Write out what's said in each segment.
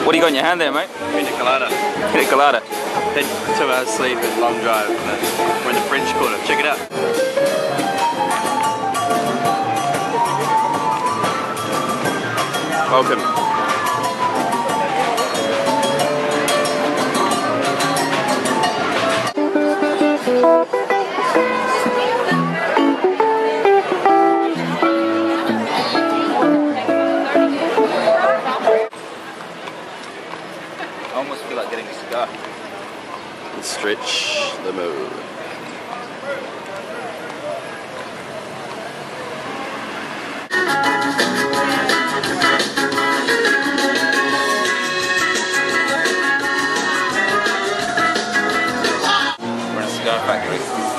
What do you got in your hand there, mate? Pina colada. Pina colada. Then 2 hours sleep and long drive. We're in the French Quarter. Check it out. Welcome. I almost feel like getting a cigar. And stretch the mood. We're in a cigar factory,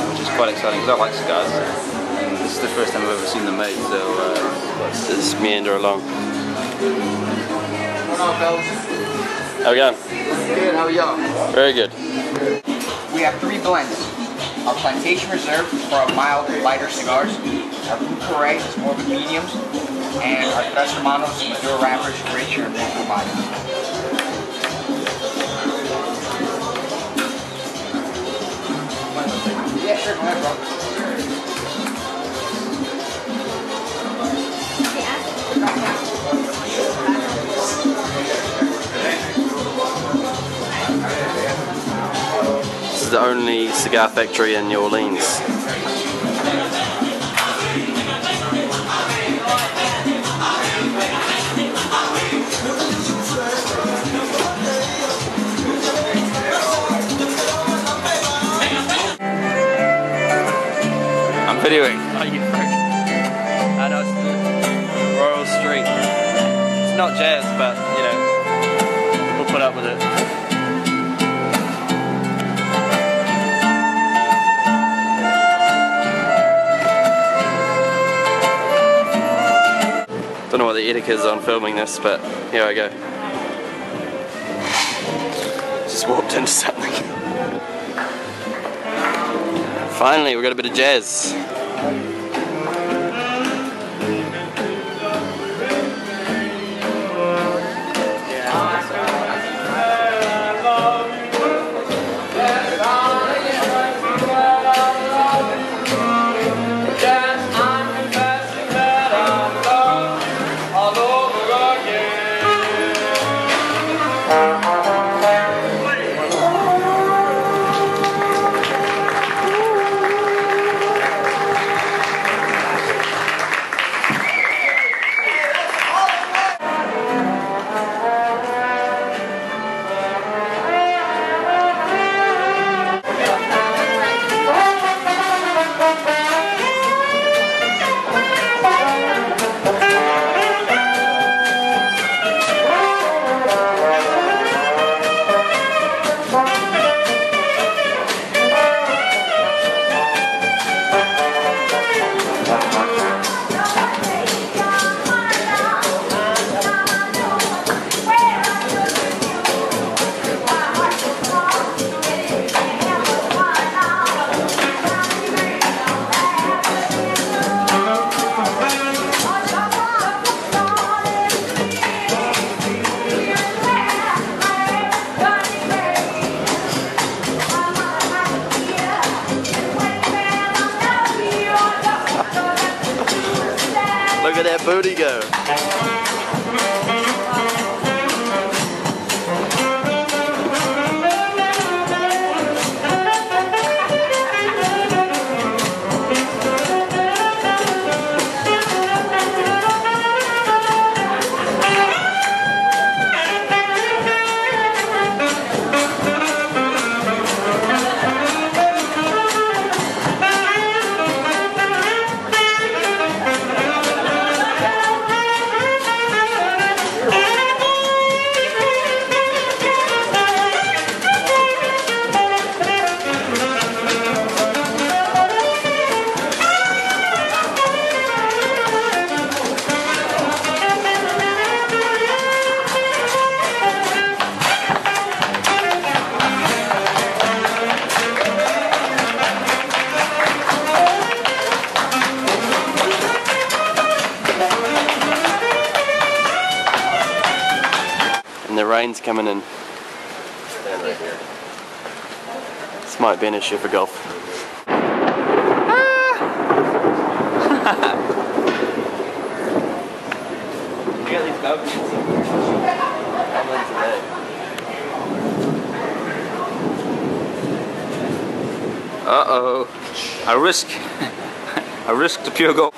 which is quite exciting because I like cigars. And this is the first time I've ever seen them made, so Let's just meander along. How we going? Good, how are y'all? Very good. We have 3 blends. Our Plantation Reserve for our mild, lighter cigars. Our Blue Carré is more of a mediums. And our Tres Hermanos Maduro wrappers, richer and more combined. Yeah, sure, go ahead, bro. This is the only cigar factory in New Orleans. I'm videoing. Oh, you freak. I know it's the Royal Street. It's not jazz, but, you know, we'll put up with it. Don't know what the etiquette is on filming this, but here I go. Just walked into something. Finally, we got a bit of jazz. Look at that booty go. And the rain's coming in. Stand right here. This might be an issue for golf. You got these golf shoes. Uh-oh. I risk the pure gold.